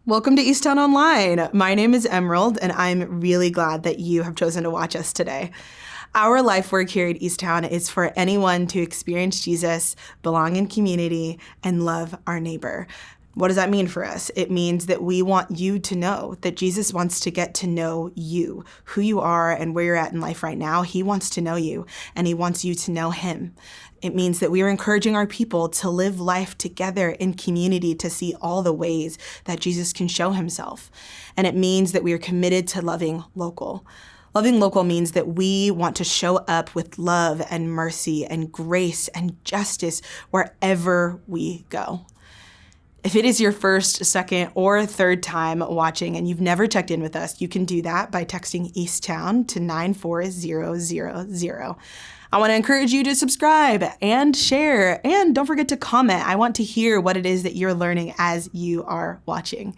Welcome to Eastown Online. My name is Emerald, and I'm really glad that you have chosen to watch us today. Our life work here at Eastown is for anyone to experience Jesus, belong in community, and love our neighbor. What does that mean for us? It means that we want you to know that Jesus wants to get to know you, who you are and where you're at in life right now. He wants to know you, and he wants you to know him. It means that we are encouraging our people to live life together in community to see all the ways that Jesus can show himself. And it means that we are committed to loving local. Loving local means that we want to show up with love and mercy and grace and justice wherever we go. If it is your first, second, or third time watching and you've never checked in with us, you can do that by texting Eastown to 94000. I want to encourage you to subscribe and share, and don't forget to comment. I want to hear what it is that you're learning as you are watching.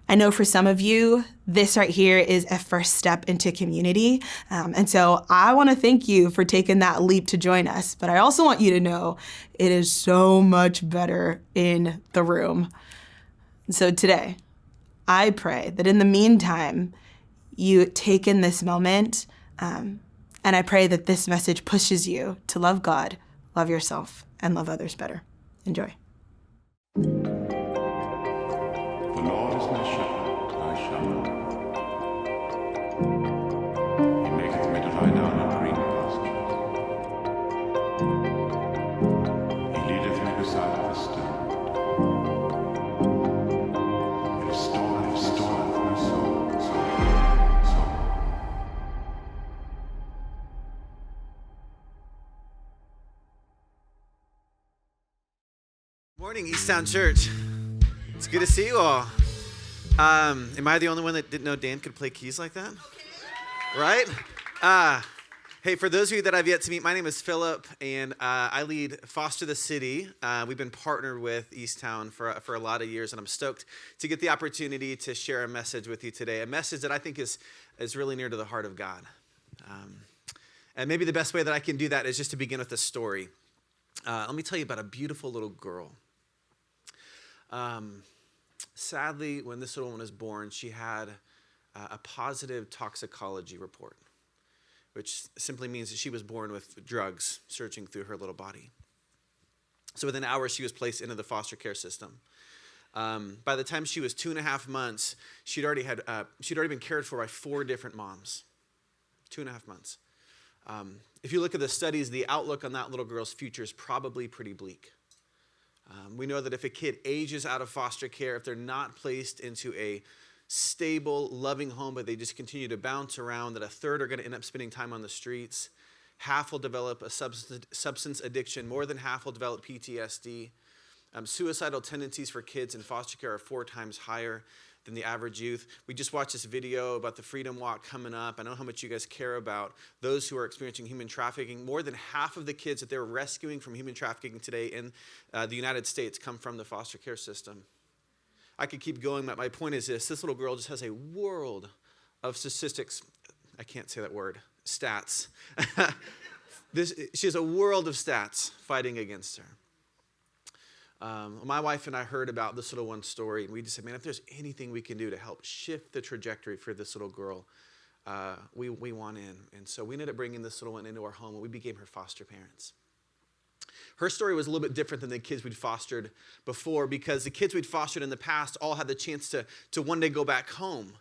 I know for some of you, this right here is a first step into community. And so I want to thank you for taking that leap to join us. But I also want you to know it is so much better in the room. So today, I pray that in the meantime, you take in this moment, and I pray that this message pushes you to love God, love yourself, and love others better. Enjoy. The Lord is my shepherd, I shall not want. He maketh me to lie down in green pastures. He leadeth me beside the still waters. He restoreth my soul. Morning, Eastown Church. It's good to see you all. Am I the only one that didn't know Dan could play keys like that? Right? Hey, for those of you that I've yet to meet, my name is Philip, and I lead Foster the City. We've been partnered with Eastown for a lot of years, and I'm stoked to get the opportunity to share a message with you today, a message that I think is really near to the heart of God. And maybe the best way that I can do that is just to begin with a story. Let me tell you about a beautiful little girl. Sadly, when this little one was born, she had a positive toxicology report, which simply means that she was born with drugs surging through her little body. So within hours, she was placed into the foster care system. By the time she was 2.5 months, she'd already been cared for by 4 different moms. 2.5 months. If you look at the studies, the outlook on that little girl's future is probably pretty bleak. We know that if a kid ages out of foster care, if they're not placed into a stable, loving home, but they just continue to bounce around, that a third are going to end up spending time on the streets. Half will develop a substance addiction. More than half will develop PTSD. Suicidal tendencies for kids in foster care are 4 times higher than the average youth. We just watched this video about the Freedom Walk coming up. I know how much you guys care about those who are experiencing human trafficking. More than half of the kids that they're rescuing from human trafficking today in the United States come from the foster care system. I could keep going, but my point is this little girl just has a world of statistics. I can't say that word. Stats. She has a world of stats fighting against her. My wife and I heard about this little one's story, and we just said, man, if there's anything we can do to help shift the trajectory for this little girl, we want in. And so we ended up bringing this little one into our home, and we became her foster parents. Her story was a little bit different than the kids we'd fostered before, because the kids we'd fostered in the past all had the chance to one day go back home.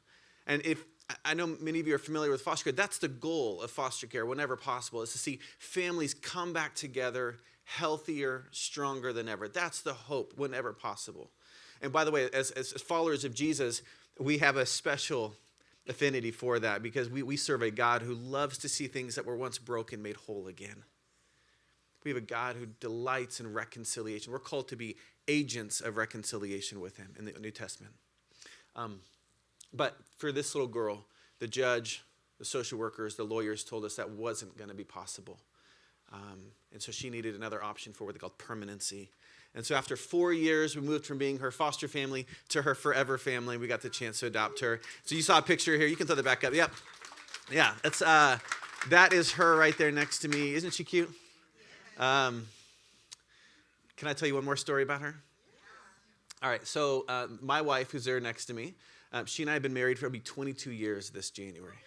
And if I know many of you are familiar with foster care, that's the goal of foster care whenever possible, is to see families come back together healthier, stronger than ever. That's the hope whenever possible. And by the way, as followers of Jesus, we have a special affinity for that, because we serve a God who loves to see things that were once broken made whole again. We have a God who delights in reconciliation. We're called to be agents of reconciliation with him in the New Testament. But for this little girl, the judge, the social workers, the lawyers told us that wasn't going to be possible. And so she needed another option for what they called permanency. And so after 4 years, we moved from being her foster family to her forever family. We got the chance to adopt her. So you saw a picture here. You can throw that back up. Yep. Yeah, that is her right there next to me. Isn't she cute? Can I tell you one more story about her? All right, so my wife, who's there next to me, she and I have been married for maybe 22 years this January.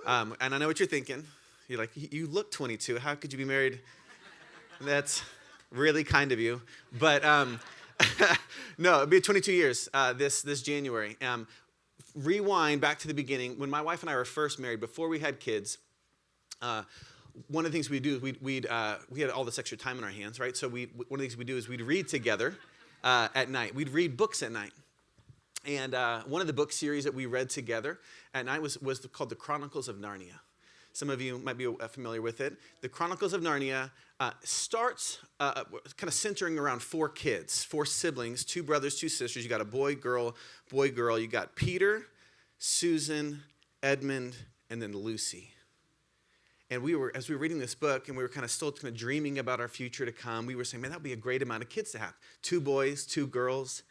And I know what you're thinking. You're like, you look 22. How could you be married? That's really kind of you. But no, it'll be 22 years this January. Rewind back to the beginning. When my wife and I were first married, before we had kids, one of the things we do is we had all this extra time in our hands, right? So one of the things we do is we'd read together at night. We'd read books at night. And one of the book series that we read together at night was called The Chronicles of Narnia. Some of you might be familiar with it. The Chronicles of Narnia starts kind of centering around 4 kids, 4 siblings, 2 brothers, 2 sisters. You got a boy, girl. You got Peter, Susan, Edmund, and then Lucy. And as we were reading this book, and we were still dreaming about our future to come, we were saying, man, that would be a great amount of kids to have. 2 boys, 2 girls.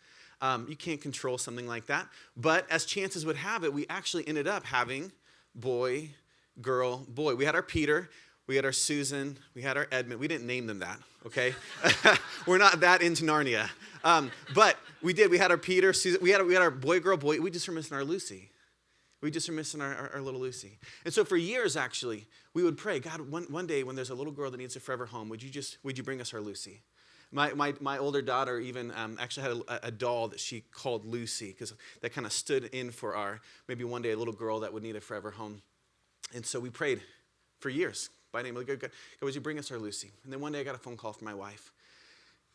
You can't control something like that. But as chances would have it, we actually ended up having boy, girl, boy. We had our Peter, we had our Susan, we had our Edmund. We didn't name them that, okay? We're not that into Narnia. But we did. We had our Peter, Susan. We had our boy, girl, boy. We just were missing our Lucy. We just are missing our little Lucy. And so for years, actually, we would pray, God, one day when there's a little girl that needs a forever home, would you bring us our Lucy? My older daughter even actually had a doll that she called Lucy, because that kind of stood in for maybe one day a little girl that would need a forever home. And so we prayed for years by name, God, would you bring us our Lucy? And then one day I got a phone call from my wife.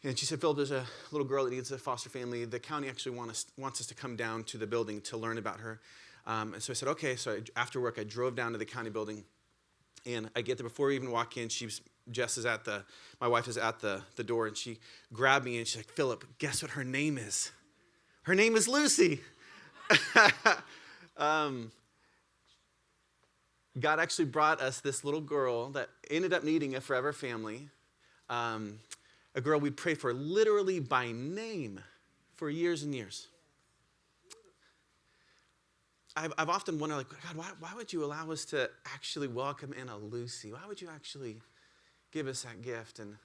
And she said, Phil, there's a little girl that needs a foster family. The county actually wants us to come down to the building to learn about her. And so I said, okay. So after work, I drove down to the county building. And I get there. Before we even walk in, my wife is at the door, and she grabbed me, and she's like, Philip, guess what her name is? Her name is Lucy. God actually brought us this little girl that ended up needing a forever family, a girl we prayed for literally by name for years and years. I've often wondered, God, why would you allow us to actually welcome in a Lucy? Why would you actually give us that gift? And,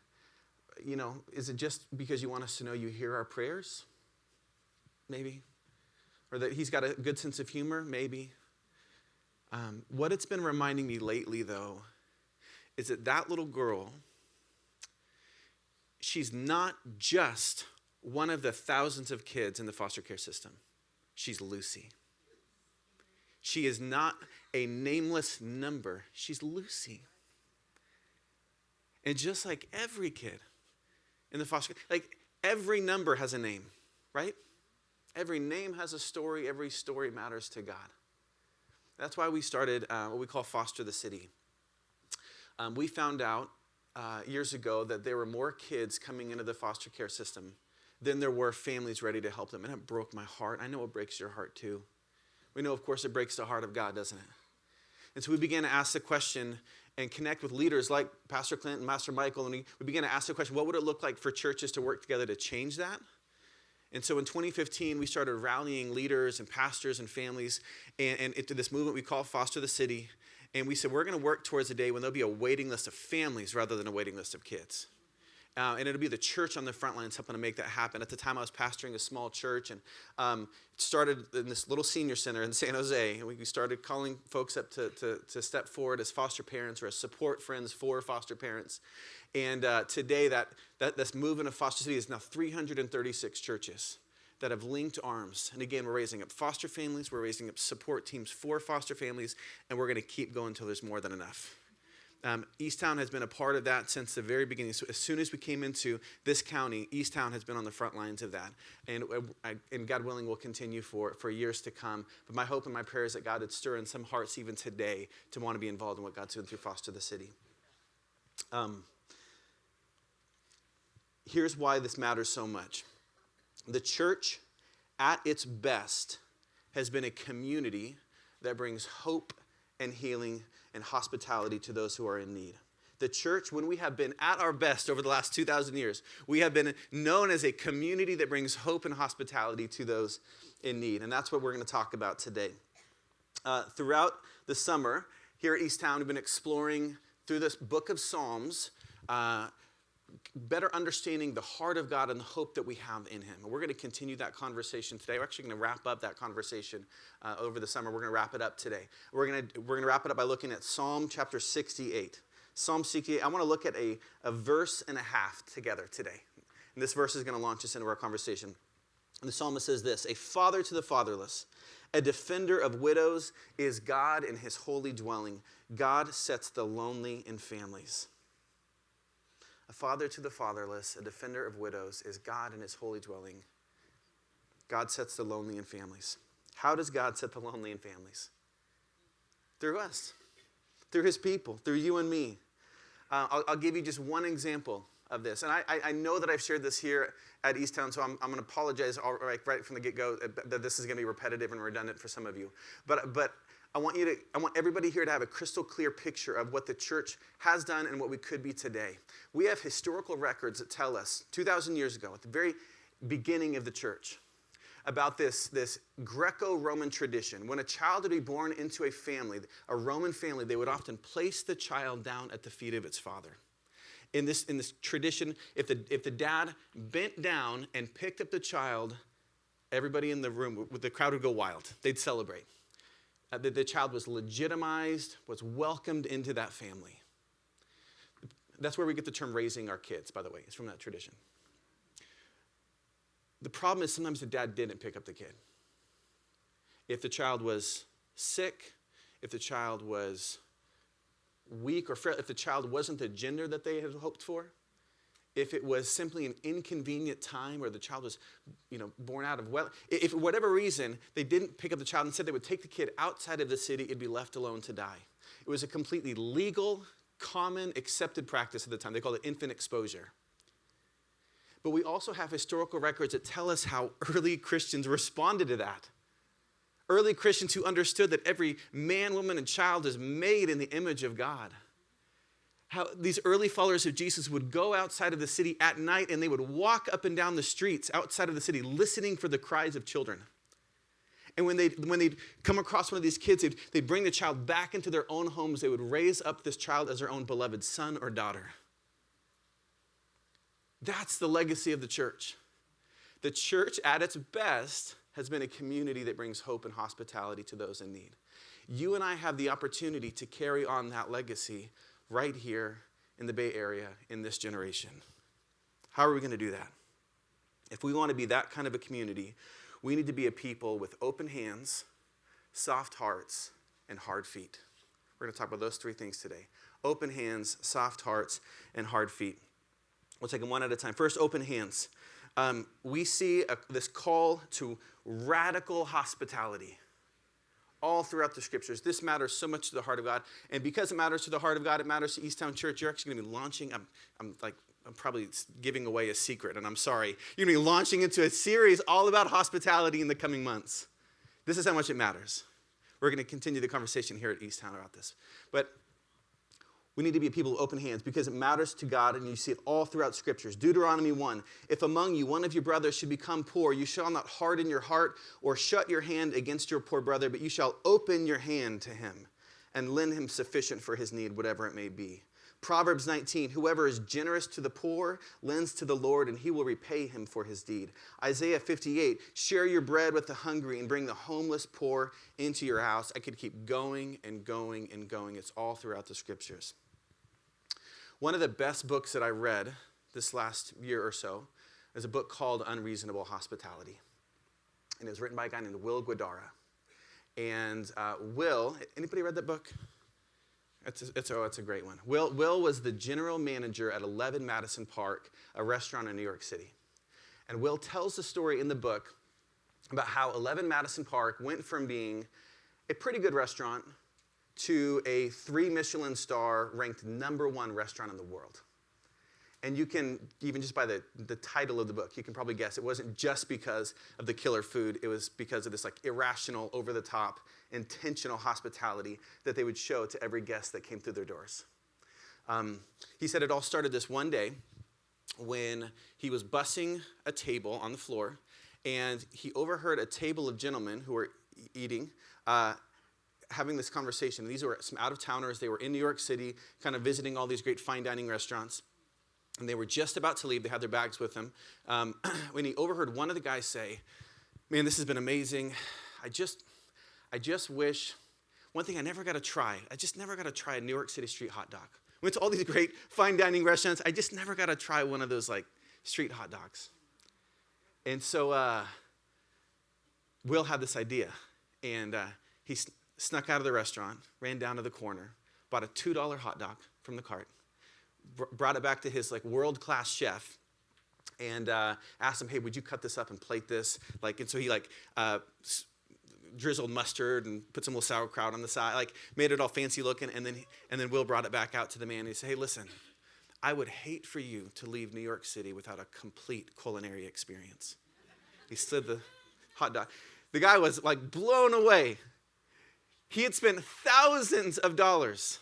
is it just because you want us to know you hear our prayers? Maybe. Or that he's got a good sense of humor? Maybe. What it's been reminding me lately, though, is that little girl, she's not just one of the thousands of kids in the foster care system. She's Lucy. She is not a nameless number. She's Lucy. And just like every kid in the foster care, every number has a name, right? Every name has a story. Every story matters to God. That's why we started what we call Foster the City. We found out years ago that there were more kids coming into the foster care system than there were families ready to help them. And it broke my heart. I know it breaks your heart too. We know, of course, it breaks the heart of God, doesn't it? And so we began to ask the question and connect with leaders like Pastor Clint and Pastor Michael, and we began to ask the question, what would it look like for churches to work together to change that? And so in 2015, we started rallying leaders and pastors and families and into this movement we call Foster the City. And we said, we're going to work towards a day when there'll be a waiting list of families rather than a waiting list of kids. And it'll be the church on the front lines helping to make that happen. At the time, I was pastoring a small church, and it started in this little senior center in San Jose. And we started calling folks up to step forward as foster parents or as support friends for foster parents. And today, this movement of Foster City is now 336 churches that have linked arms. And again, we're raising up foster families, we're raising up support teams for foster families, and we're going to keep going until there's more than enough. Eastown has been a part of that since the very beginning. So as soon as we came into this county, Eastown has been on the front lines of that. And God willing, will continue for years to come. But my hope and my prayer is that God would stir in some hearts even today to want to be involved in what God's doing through Foster the City. Here's why this matters so much. The church, at its best, has been a community that brings hope and healing and hospitality to those who are in need. The church, when we have been at our best over the last 2,000 years, we have been known as a community that brings hope and hospitality to those in need. And that's what we're going to talk about today. Throughout the summer, here at Eastown, we've been exploring through this book of Psalms, better understanding the heart of God and the hope that we have in him. And we're going to continue that conversation today. We're actually going to wrap up that conversation over the summer. We're going to wrap it up today. We're going to wrap it up by looking at Psalm chapter 68. Psalm 68, I want to look at a verse and a half together today. And this verse is going to launch us into our conversation. And the psalmist says this: a father to the fatherless, a defender of widows is God in his holy dwelling. God sets the lonely in families. A father to the fatherless, a defender of widows is God in his holy dwelling. God sets the lonely in families. How does God set the lonely in families? Through us, through his people, through you and me. I'll give you just one example of this. And I know that I've shared this here at Eastown, so I'm going to apologize right from the get-go that this is going to be repetitive and redundant for some of you. But I want everybody here to have a crystal clear picture of what the church has done and what we could be today. We have historical records that tell us 2,000 years ago, at the very beginning of the church, about this Greco-Roman tradition. When a child would be born into a family, a Roman family, they would often place the child down at the feet of its father. In this tradition, if the dad bent down and picked up the child, everybody in the room, the crowd would go wild. They'd celebrate. The child was legitimized, was welcomed into that family. That's where we get the term raising our kids, by the way. It's from that tradition. The problem is sometimes the dad didn't pick up the kid. If the child was sick, if the child was weak, or if the child wasn't the gender that they had hoped for, if it was simply an inconvenient time or the child was, born out of if for whatever reason they didn't pick up the child, instead they would take the kid outside of the city, it'd be left alone to die. It was a completely legal, common, accepted practice at the time. They called it infant exposure. But we also have historical records that tell us how early Christians responded to that. Early Christians who understood that every man, woman, and child is made in the image of God. How these early followers of Jesus would go outside of the city at night and they would walk up and down the streets outside of the city listening for the cries of children. And when they'd come across one of these kids, they'd bring the child back into their own homes. They would raise up this child as their own beloved son or daughter. That's the legacy of the church. The church at its best has been a community that brings hope and hospitality to those in need. You and I have the opportunity to carry on that legacy right here in the Bay Area in this generation. How are we going to do that? If we want to be that kind of a community, we need to be a people with open hands, soft hearts, and hard feet. We're going to talk about those three things today. Open hands, soft hearts, and hard feet. We'll take them one at a time. First, open hands. We see this call to radical hospitality all throughout the scriptures. This matters so much to the heart of God. And because it matters to the heart of God, it matters to Eastown Church. You're actually going to be launching, I'm probably giving away a secret, and I'm sorry. You're going to be launching into a series all about hospitality in the coming months. This is how much it matters. We're going to continue the conversation here at Eastown about this. But we need to be a people with open hands because it matters to God, and you see it all throughout scriptures. Deuteronomy 1, if among you one of your brothers should become poor, you shall not harden your heart or shut your hand against your poor brother, but you shall open your hand to him and lend him sufficient for his need, whatever it may be. Proverbs 19, whoever is generous to the poor lends to the Lord, and he will repay him for his deed. Isaiah 58, share your bread with the hungry and bring the homeless poor into your house. I could keep going and going and going. It's all throughout the scriptures. One of the best books that I read this last year or so is a book called Unreasonable Hospitality. And it was written by a guy named Will Guidara. And Will, anybody read that book? It's a great one. Will was the general manager at 11 Madison Park, a restaurant in New York City. And Will tells the story in the book about how 11 Madison Park went from being a pretty good restaurant to a 3 Michelin star ranked #1 restaurant in the world. And you can, even just by the title of the book, you can probably guess it wasn't just because of the killer food. It was because of this irrational, over-the-top, intentional hospitality that they would show to every guest that came through their doors. He said it all started this one day when he was bussing a table on the floor, and he overheard a table of gentlemen who were eating, having this conversation. These were some out-of-towners. They were in New York City, kind of visiting all these great fine dining restaurants. And they were just about to leave. They had their bags with them. When he overheard one of the guys say, man, this has been amazing. I just wish, one thing I never got to try, I just never got to try a New York City street hot dog. Went to all these great fine dining restaurants. I just never got to try one of those like street hot dogs. And so Will had this idea. And he snuck out of the restaurant, ran down to the corner, bought a $2 hot dog from the cart, brought it back to his like world-class chef, and asked him, hey, would you cut this up and plate this? And so he drizzled mustard and put some little sauerkraut on the side, made it all fancy looking, and then Will brought it back out to the man and he said, hey, listen, I would hate for you to leave New York City without a complete culinary experience. He slid the hot dog. The guy was blown away. He had spent thousands of dollars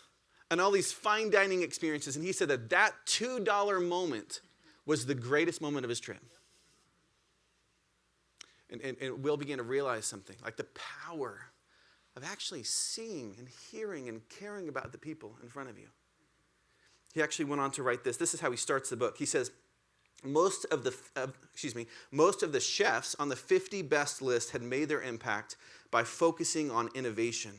on all these fine dining experiences, and he said that $2 moment was the greatest moment of his trip. And Will began to realize something, like the power of actually seeing and hearing and caring about the people in front of you. He actually went on to write this. This is how he starts the book. He says, most of the chefs on the 50 best list had made their impact by focusing on innovation,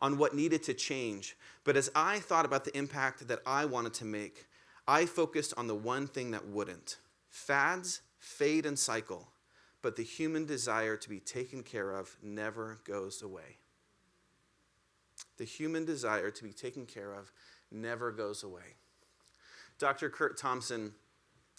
on what needed to change. But as I thought about the impact that I wanted to make, I focused on the one thing that wouldn't. Fads fade and cycle, but the human desire to be taken care of never goes away. The human desire to be taken care of never goes away. Dr. Kurt Thompson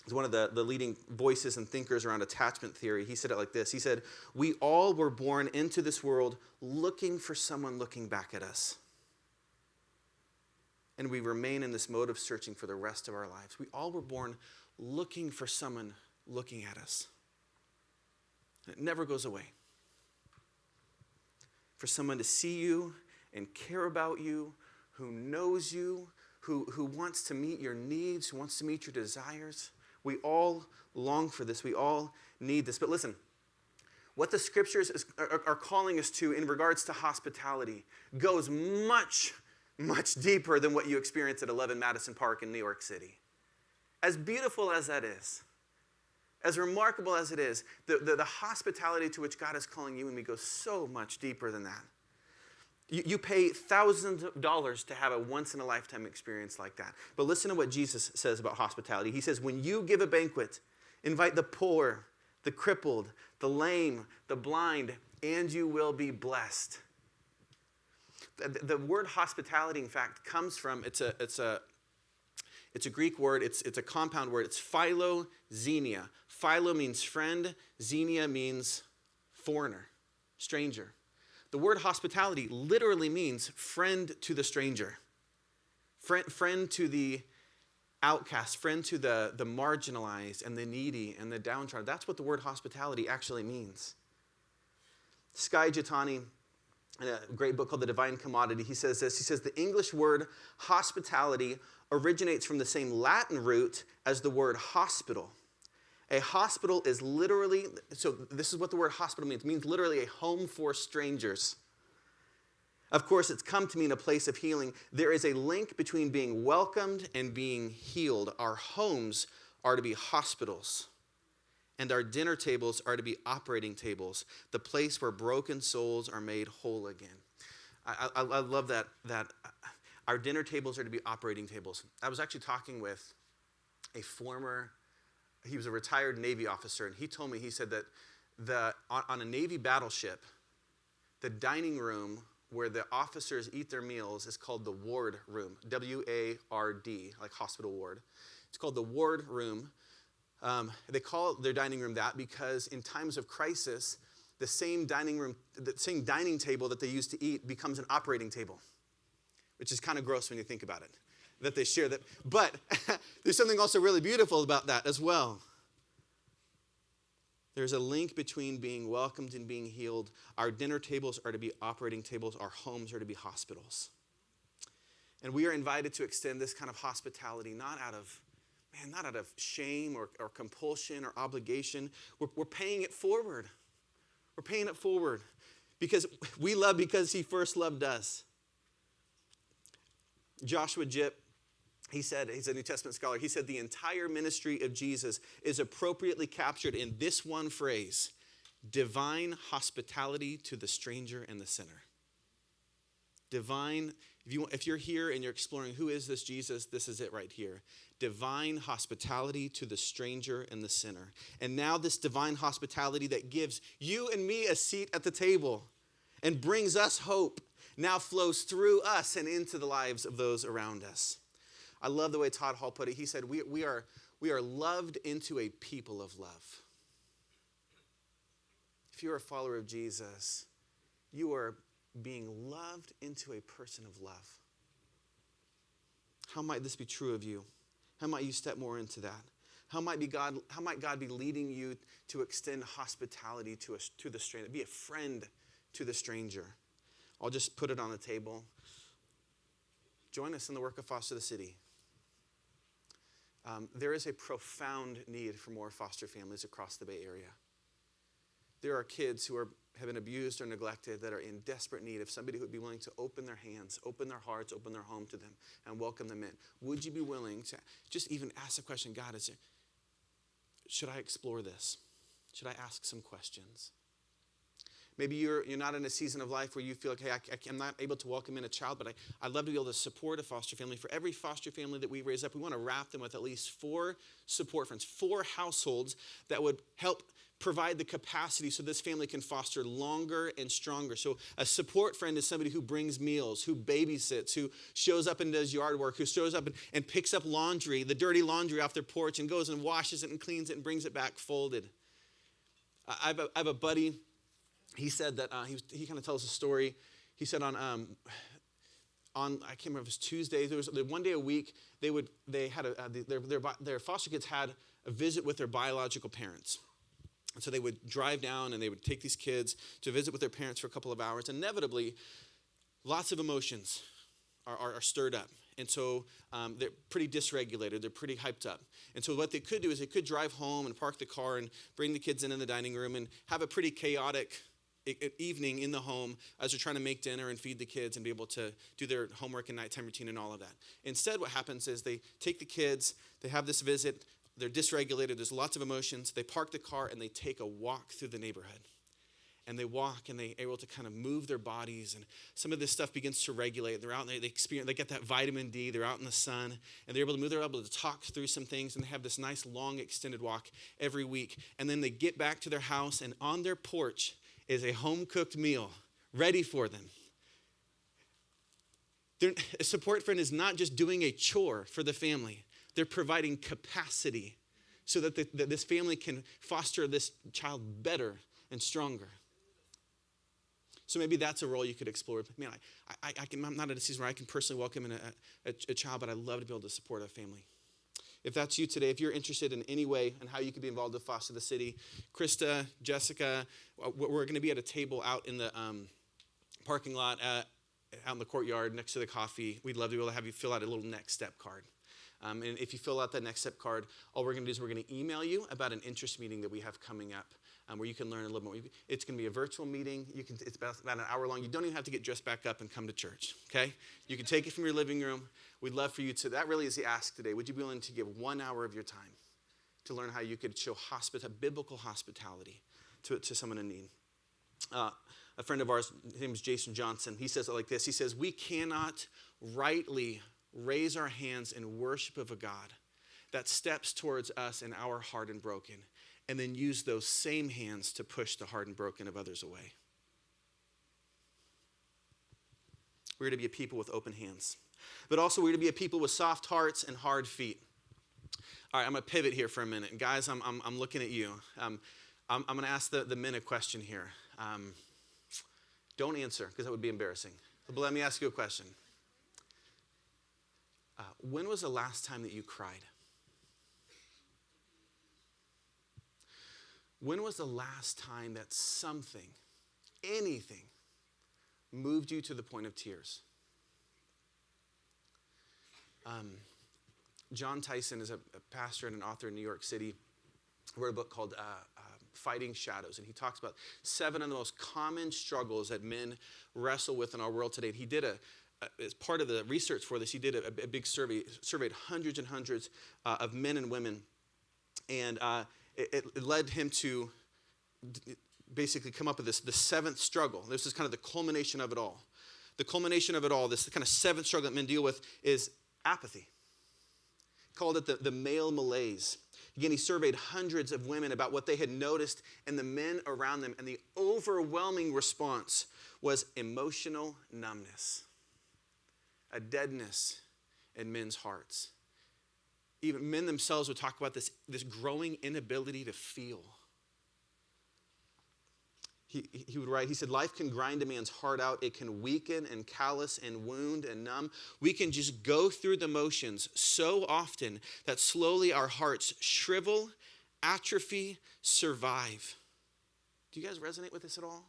is one of the leading voices and thinkers around attachment theory. He said it like this. He said, we all were born into this world looking for someone looking back at us. And we remain in this mode of searching for the rest of our lives. We all were born looking for someone looking at us. And it never goes away. For someone to see you and care about you, who knows you, who wants to meet your needs, who wants to meet your desires. We all long for this. We all need this. But listen, what the scriptures are calling us to in regards to hospitality goes much, much deeper than what you experience at 11 Madison Park in New York City. As beautiful as that is, as remarkable as it is, the hospitality to which God is calling you and me goes so much deeper than that. You pay thousands of dollars to have a once-in-a-lifetime experience like that. But listen to what Jesus says about hospitality. He says, when you give a banquet, invite the poor, the crippled, the lame, the blind, and you will be blessed. The word hospitality, in fact, comes from, it's a Greek word, it's a compound word. It's philoxenia. Philo means friend, xenia means foreigner, stranger. The word hospitality literally means friend to the stranger, friend to the outcast, friend to the marginalized and the needy and the downtrodden. That's what the word hospitality actually means. Skye Jitani, in a great book called The Divine Commodity, he says this. He says, the English word hospitality originates from the same Latin root as the word hospital. A hospital is literally, so this is what the word hospital means. It means literally a home for strangers. Of course, it's come to mean a place of healing. There is a link between being welcomed and being healed. Our homes are to be hospitals, and our dinner tables are to be operating tables, the place where broken souls are made whole again. I love that our dinner tables are to be operating tables. I was actually talking with he was a retired Navy officer, and he told me, he said that on a Navy battleship, the dining room where the officers eat their meals is called the ward room, W-A-R-D, like hospital ward. It's called the ward room. They call their dining room that because in times of crisis, the same dining table that they used to eat becomes an operating table, which is kind of gross when you think about it, that they share that. But there's something also really beautiful about that as well. There's a link between being welcomed and being healed. Our dinner tables are to be operating tables. Our homes are to be hospitals. And we are invited to extend this kind of hospitality, not out of shame or compulsion or obligation. We're paying it forward. We're paying it forward because we love because he first loved us. Joshua Jipp He said, he's a New Testament scholar, he said the entire ministry of Jesus is appropriately captured in this one phrase: divine hospitality to the stranger and the sinner. Divine, if you're here and you're exploring who is this Jesus, this is it right here. Divine hospitality to the stranger and the sinner. And now this divine hospitality that gives you and me a seat at the table and brings us hope now flows through us and into the lives of those around us. I love the way Todd Hall put it. He said, we are loved into a people of love. If you're a follower of Jesus, you are being loved into a person of love. How might this be true of you? How might you step more into that? How might God be leading you to extend hospitality to the stranger, be a friend to the stranger? I'll just put it on the table. Join us in the work of Foster the City. There is a profound need for more foster families across the Bay Area. There are kids who have been abused or neglected that are in desperate need of somebody who would be willing to open their hands, open their hearts, open their home to them, and welcome them in. Would you be willing to just even ask the question, God, should I explore this? Should I ask some questions? Maybe you're not in a season of life where you feel like, hey, I'm not able to welcome in a child, but I'd love to be able to support a foster family. For every foster family that we raise up, we want to wrap them with at least 4 support friends, 4 households that would help provide the capacity so this family can foster longer and stronger. So a support friend is somebody who brings meals, who babysits, who shows up and does yard work, who shows up and picks up laundry, the dirty laundry off their porch, and goes and washes it and cleans it and brings it back folded. I have a buddy. He said that he kind of tells a story. He said on I can't remember if it was Tuesday. There was one day a week their foster kids had a visit with their biological parents. And so they would drive down and they would take these kids to visit with their parents for a couple of hours. Inevitably, lots of emotions are stirred up. And so they're pretty dysregulated. They're pretty hyped up. And so what they could do is they could drive home and park the car and bring the kids in the dining room and have a pretty chaotic evening in the home as they're trying to make dinner and feed the kids and be able to do their homework and nighttime routine and all of that. Instead, what happens is they take the kids, they have this visit, they're dysregulated, there's lots of emotions, they park the car and they take a walk through the neighborhood. And they walk and they're able to kind of move their bodies, and some of this stuff begins to regulate. They're out and they get that vitamin D, they're out in the sun, and they're able to talk through some things, and they have this nice long extended walk every week. And then they get back to their house, and on their porch is a home-cooked meal ready for them. A support friend is not just doing a chore for the family. They're providing capacity so that this family can foster this child better and stronger. So maybe that's a role you could explore. Man, I'm not at a season where I can personally welcome in a child, but I'd love to be able to support a family. If that's you today, if you're interested in any way in how you could be involved with Foster the City, Krista, Jessica, we're going to be at a table out in the parking lot, out in the courtyard next to the coffee. We'd love to be able to have you fill out a little next step card. And if you fill out that next step card, all we're going to do is we're going to email you about an interest meeting that we have coming up, where you can learn a little more. It's going to be a virtual meeting. It's about an hour long. You don't even have to get dressed back up and come to church, okay? You can take it from your living room. We'd love for you to, that really is the ask today. Would you be willing to give 1 hour of your time to learn how you could show biblical hospitality to someone in need? A friend of ours, his name is Jason Johnson, he says it like this. He says, we cannot rightly raise our hands in worship of a God that steps towards us in our hard and broken, and then use those same hands to push the hard and broken of others away. We're to be a people with open hands. But also we're to be a people with soft hearts and hard feet. All right, I'm going to pivot here for a minute. And guys, I'm looking at you. I'm going to ask the men a question here. Don't answer, because that would be embarrassing. But let me ask you a question. When was the last time that you cried? When was the last time that something, anything, moved you to the point of tears? John Tyson is a pastor and an author in New York City. He wrote a book called Fighting Shadows, and he talks about 7 of the most common struggles that men wrestle with in our world today. He did as part of the research for this, he did a big survey, surveyed hundreds and hundreds of men and women, and it led him to basically come up with the seventh struggle. This is kind of the culmination of it all. The culmination of it all, this kind of seventh struggle that men deal with, is apathy. He called it the male malaise. Again, he surveyed hundreds of women about what they had noticed in the men around them, and the overwhelming response was emotional numbness, a deadness in men's hearts. Even men themselves would talk about this growing inability to feel. He would write, he said, life can grind a man's heart out. It can weaken and callous and wound and numb. We can just go through the motions so often that slowly our hearts shrivel, atrophy, survive. Do you guys resonate with this at all?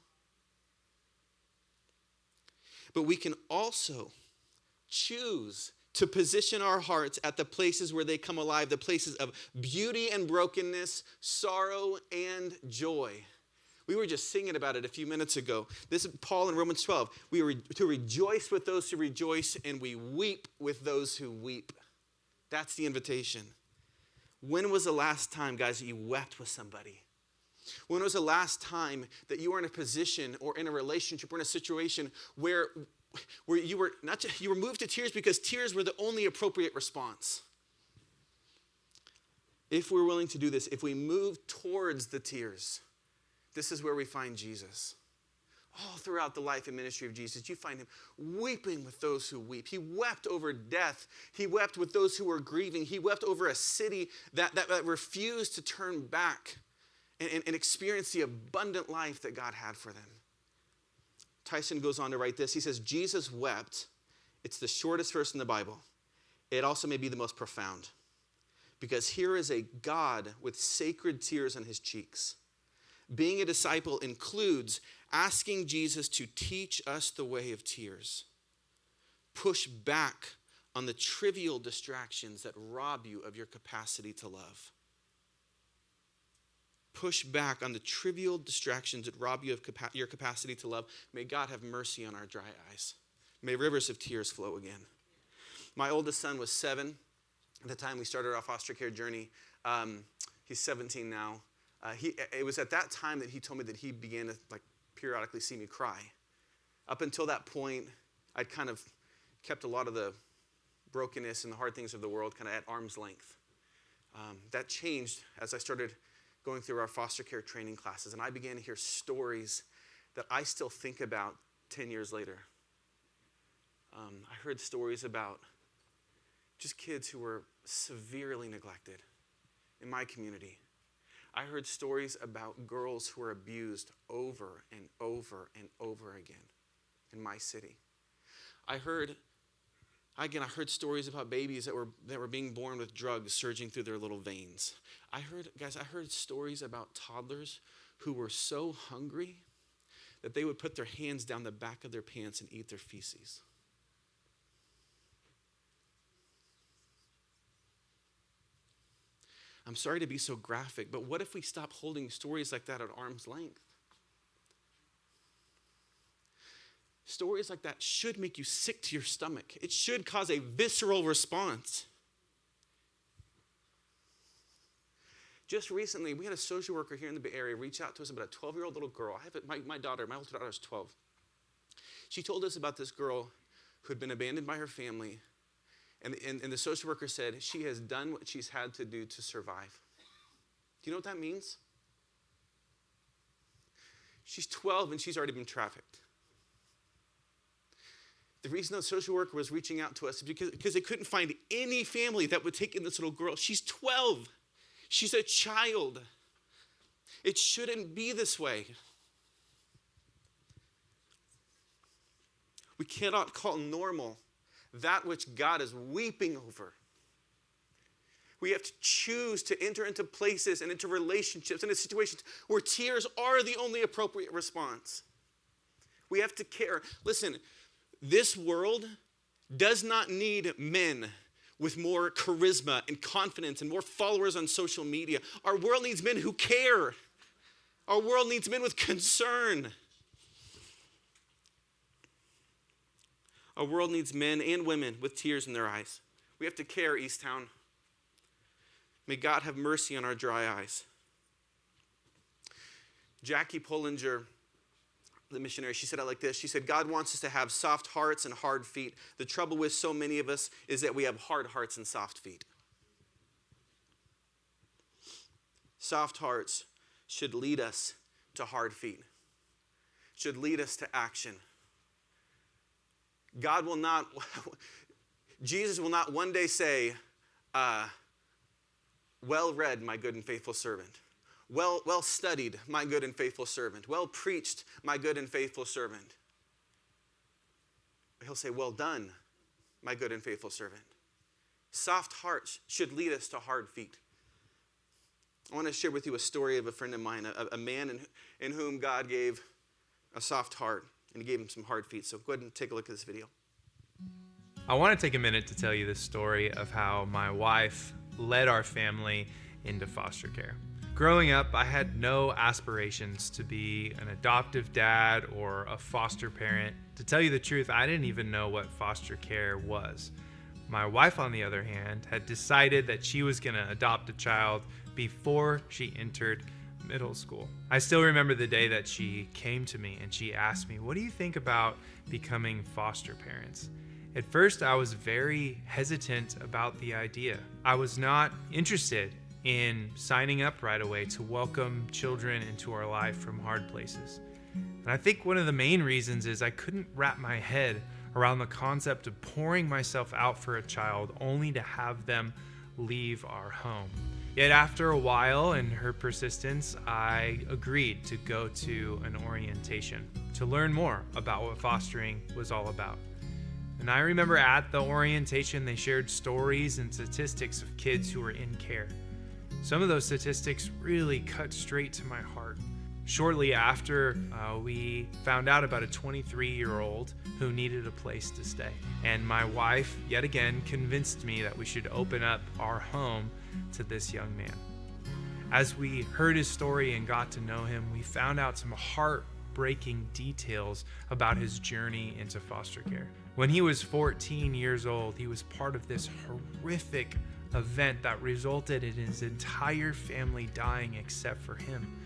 But we can also choose to position our hearts at the places where they come alive, the places of beauty and brokenness, sorrow and joy. We were just singing about it a few minutes ago. This is Paul in Romans 12. We are to rejoice with those who rejoice, and we weep with those who weep. That's the invitation. When was the last time, guys, that you wept with somebody? When was the last time that you were in a position or in a relationship or in a situation where you were you were moved to tears because tears were the only appropriate response? If we're willing to do this, if we move towards the tears, this is where we find Jesus. All throughout the life and ministry of Jesus, you find him weeping with those who weep. He wept over death. He wept with those who were grieving. He wept over a city that refused to turn back and experience the abundant life that God had for them. Tyson goes on to write this. He says, Jesus wept. It's the shortest verse in the Bible. It also may be the most profound. Because here is a God with sacred tears on his cheeks. Being a disciple includes asking Jesus to teach us the way of tears. Push back on the trivial distractions that rob you of your capacity to love. Push back on the trivial distractions that rob you of your capacity to love. May God have mercy on our dry eyes. May rivers of tears flow again. My oldest son was 7 at the time we started our foster care journey. He's 17 now. It was at that time that he told me that he began to periodically see me cry. Up until that point, I'd kind of kept a lot of the brokenness and the hard things of the world kind of at arm's length. That changed as I started going through our foster care training classes, and I began to hear stories that I still think about 10 years later. I heard stories about just kids who were severely neglected in my community. I heard stories about girls who were abused over and over and over again in my city. I heard stories about babies that were being born with drugs surging through their little veins. I heard stories about toddlers who were so hungry that they would put their hands down the back of their pants and eat their feces. I'm sorry to be so graphic, but what if we stop holding stories like that at arm's length? Stories like that should make you sick to your stomach. It should cause a visceral response. Just recently, we had a social worker here in the Bay Area reach out to us about a 12-year-old little girl. My older daughter is 12. She told us about this girl who had been abandoned by her family. And the social worker said she has done what she's had to do to survive. Do you know what that means? She's 12 and she's already been trafficked. The reason the social worker was reaching out to us is because they couldn't find any family that would take in this little girl. She's 12. She's a child. It shouldn't be this way. We cannot call normal that which God is weeping over. We have to choose to enter into places and into relationships and into situations where tears are the only appropriate response. We have to care. Listen, this world does not need men with more charisma and confidence and more followers on social media. Our world needs men who care. Our world needs men with concern. Our world needs men and women with tears in their eyes. We have to care, Eastown. May God have mercy on our dry eyes. Jackie Pullinger, the missionary, she said it like this. She said, God wants us to have soft hearts and hard feet. The trouble with so many of us is that we have hard hearts and soft feet. Soft hearts should lead us to hard feet, should lead us to action. Jesus will not one day say, well read, my good and faithful servant. Well studied, my good and faithful servant. Well preached, my good and faithful servant. He'll say, well done, my good and faithful servant. Soft hearts should lead us to hard feet. I want to share with you a story of a friend of mine, a man in whom God gave a soft heart, and he gave him some hard feet. So go ahead and take a look at this video. I want to take a minute to tell you the story of how my wife led our family into foster care. Growing up, I had no aspirations to be an adoptive dad or a foster parent. To tell you the truth, I didn't even know what foster care was. My wife, on the other hand, had decided that she was going to adopt a child before she entered middle school. I still remember the day that she came to me and she asked me, what do you think about becoming foster parents? At first, I was very hesitant about the idea. I was not interested in signing up right away to welcome children into our life from hard places. And I think one of the main reasons is I couldn't wrap my head around the concept of pouring myself out for a child only to have them leave our home. Yet after a while and her persistence, I agreed to go to an orientation to learn more about what fostering was all about. And I remember at the orientation, they shared stories and statistics of kids who were in care. Some of those statistics really cut straight to my heart. Shortly after, we found out about a 23-year-old who needed a place to stay. And my wife, yet again, convinced me that we should open up our home to this young man. As we heard his story and got to know him, we found out some heartbreaking details about his journey into foster care. When he was 14 years old, he was part of this horrific event that resulted in his entire family dying except for him.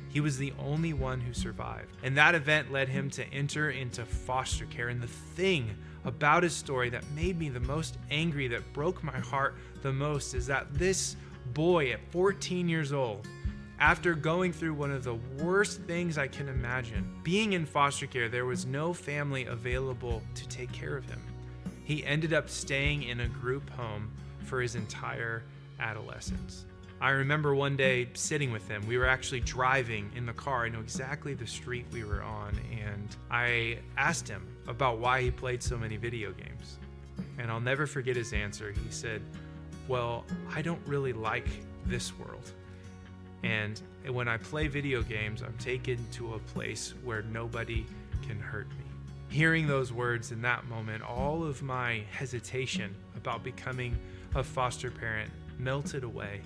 He was the only one who survived. And that event led him to enter into foster care. And the thing about his story that made me the most angry, that broke my heart the most, is that this boy at 14 years old, after going through one of the worst things I can imagine, being in foster care, there was no family available to take care of him. He ended up staying in a group home for his entire adolescence. I remember one day sitting with him. We were actually driving in the car. I know exactly the street we were on, and I asked him about why he played so many video games. And I'll never forget his answer. He said, well, I don't really like this world. And when I play video games, I'm taken to a place where nobody can hurt me. Hearing those words in that moment, all of my hesitation about becoming a foster parent melted away,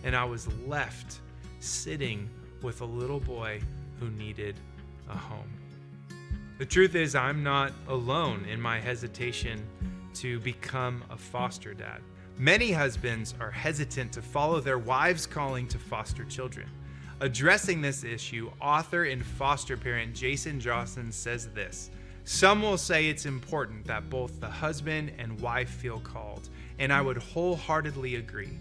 and I was left sitting with a little boy who needed a home. The truth is, I'm not alone in my hesitation to become a foster dad. Many husbands are hesitant to follow their wives' calling to foster children. Addressing this issue, author and foster parent Jason Johnson says this: some will say it's important that both the husband and wife feel called, and I would wholeheartedly agree.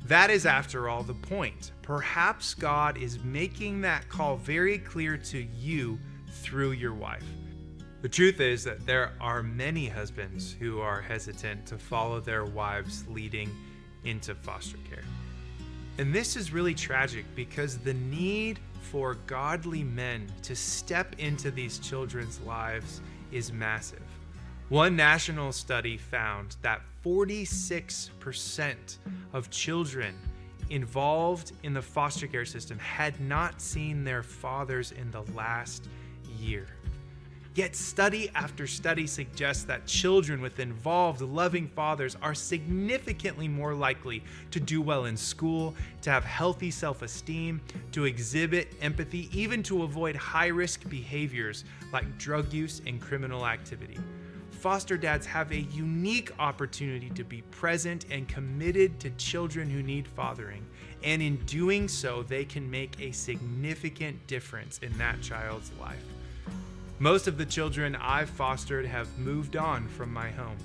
That is, after all, the point. Perhaps God is making that call very clear to you through your wife. The truth is that there are many husbands who are hesitant to follow their wives leading into foster care. And this is really tragic because the need for godly men to step into these children's lives is massive. One national study found that 46% of children involved in the foster care system had not seen their fathers in the last year. Yet study after study suggests that children with involved, loving fathers are significantly more likely to do well in school, to have healthy self-esteem, to exhibit empathy, even to avoid high-risk behaviors like drug use and criminal activity. foster dads have a unique opportunity to be present and committed to children who need fathering. And in doing so, they can make a significant difference in that child's life. Most of the children I've fostered have moved on from my home,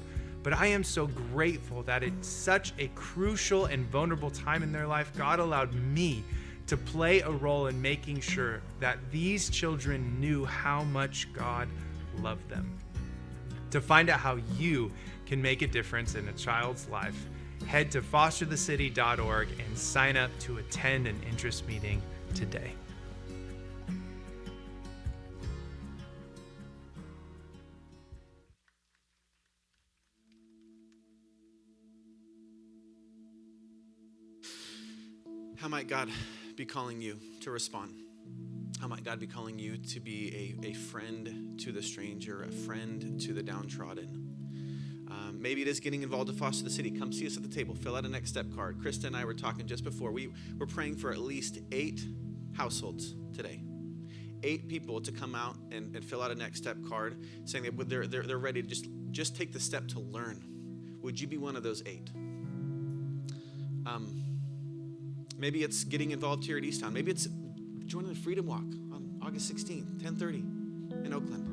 but I am so grateful that at such a crucial and vulnerable time in their life, God allowed me to play a role in making sure that these children knew how much God loved them. To find out how you can make a difference in a child's life, head to fosterthecity.org and sign up to attend an interest meeting today. How might God be calling you to respond? How might God be calling you to be a friend to the stranger, a friend to the downtrodden? Maybe it is getting involved to Foster the City. Come see us at the table. Fill out a next step card. Krista and I were talking just before. We're praying for at least 8 households today. 8 people to come out and fill out a next step card saying that they're ready to just take the step to learn. Would you be one of those 8? Maybe it's getting involved here at Eastown. Maybe it's joining the Freedom Walk on August 16th, 10:30 in Oakland.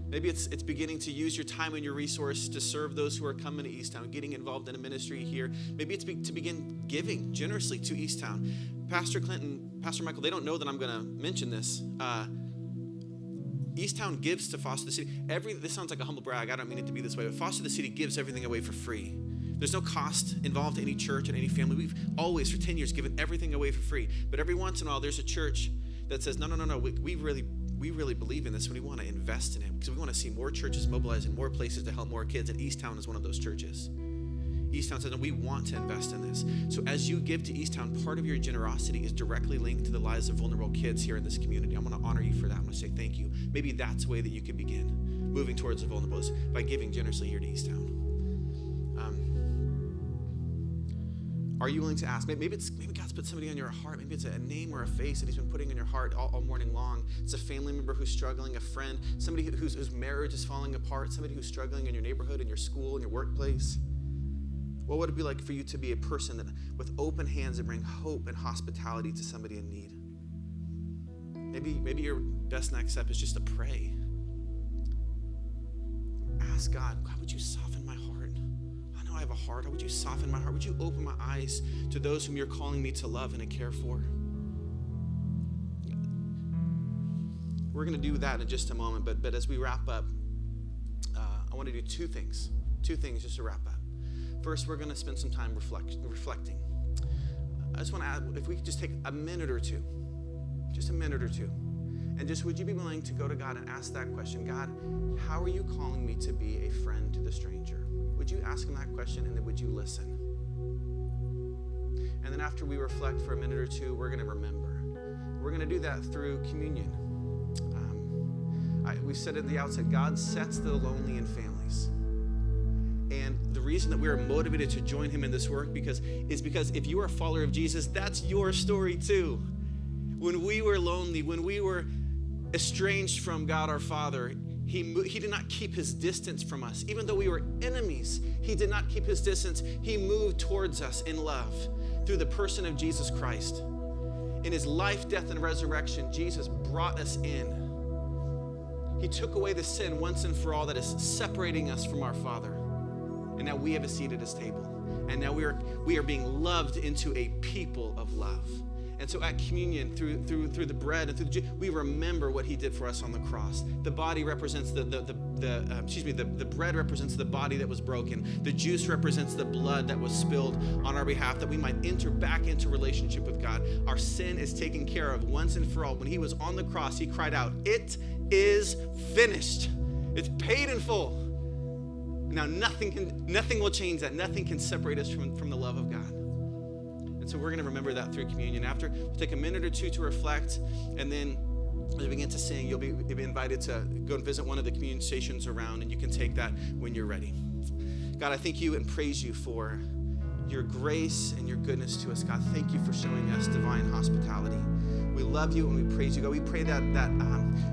Maybe it's beginning to use your time and your resource to serve those who are coming to Eastown, getting involved in a ministry here. Maybe it's to begin giving generously to Eastown. Pastor Clinton, Pastor Michael, they don't know that I'm going to mention this. Eastown gives to Foster the City. This sounds like a humble brag. I don't mean it to be this way, but Foster the City gives everything away for free. There's no cost involved to any church and any family. We've always, for 10 years, given everything away for free. But every once in a while, there's a church that says, no, we really believe in this, and we want to invest in it because we want to see more churches mobilized in more places to help more kids, and Eastown is one of those churches. Eastown says, no, we want to invest in this. So as you give to Eastown, part of your generosity is directly linked to the lives of vulnerable kids here in this community. I'm going to honor you for that. I'm going to say thank you. Maybe that's a way that you can begin moving towards the vulnerable is by giving generously here to Eastown. Are you willing to ask? Maybe God's put somebody on your heart. Maybe it's a name or a face that he's been putting in your heart all morning long. It's a family member who's struggling, a friend, somebody whose marriage is falling apart, somebody who's struggling in your neighborhood, in your school, in your workplace. What would it be like for you to be a person that with open hands and bring hope and hospitality to somebody in need? Maybe your best next step is just to pray. Ask God, would you soften my heart? I know I have a heart. How would you soften my heart? Would you open my eyes to those whom you're calling me to love and to care for? We're going to do that in just a moment, but as we wrap up, I want to do 2 things. 2 things just to wrap up. First, we're going to spend some time reflecting. I just want to add, if we could just take a minute or two, and just would you be willing to go to God and ask that question, God, how are you calling me to be a friend to the stranger? Would you ask him that question, and then would you listen? And then after we reflect for a minute or two, we're going to remember. We're going to do that through communion. We said at the outset, God sets the lonely in families. And the reason that we are motivated to join him in this work is because if you are a follower of Jesus, that's your story too. When we were lonely, when we were estranged from God our Father, he did not keep his distance from us. Even though we were enemies, he did not keep his distance. He moved towards us in love through the person of Jesus Christ. In his life, death, and resurrection, Jesus brought us in. He took away the sin once and for all that is separating us from our Father. And now we have a seat at his table. And now we are being loved into a people of love. And so at communion, through the bread and through the juice, we remember what he did for us on the cross. The body represents the bread represents the body that was broken. The juice represents the blood that was spilled on our behalf, that we might enter back into relationship with God. Our sin is taken care of once and for all. When he was on the cross, he cried out, "It is finished." It's paid in full. Now nothing will change that. Nothing can separate us from the love of God. And so we're going to remember that through communion. After, we'll take a minute or two to reflect, and then as we begin to sing, you'll be invited to go and visit one of the communion stations around, and you can take that when you're ready. God, I thank you and praise you for your grace and your goodness to us. God, thank you for showing us divine hospitality. We love you and we praise you, God. We pray that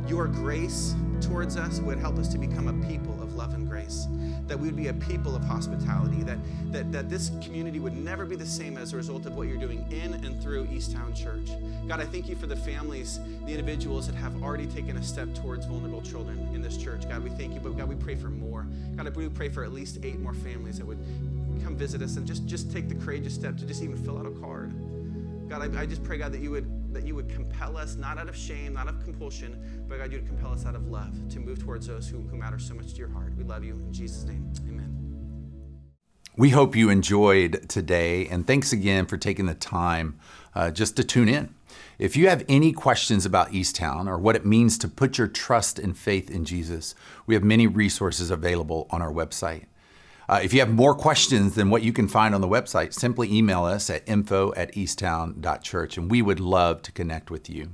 your grace towards us would help us to become a people of love and grace, that we would be a people of hospitality, that this community would never be the same as a result of what you're doing in and through Eastown Church. God, I thank you for the families, the individuals that have already taken a step towards vulnerable children in this church. God, we thank you, but God, we pray for more. God, we pray for at least 8 more families that would come visit us and just take the courageous step to just even fill out a card. God, I just pray, God, that you would compel us, not out of shame, not of compulsion, but God, you would compel us out of love to move towards those who matter so much to your heart. We love you. In Jesus' name, amen. We hope you enjoyed today, and thanks again for taking the time just to tune in. If you have any questions about Eastown or what it means to put your trust and faith in Jesus, we have many resources available on our website. If you have more questions than what you can find on the website, simply email us at info@eastown.church, and we would love to connect with you.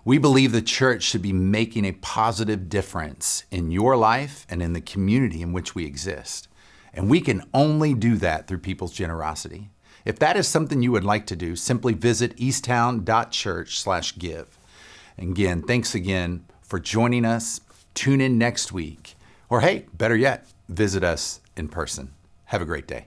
We believe the church should be making a positive difference in your life and in the community in which we exist. And we can only do that through people's generosity. If that is something you would like to do, simply visit eastown.church/give. And again, thanks again for joining us. Tune in next week. Or hey, better yet, visit us in person. Have a great day.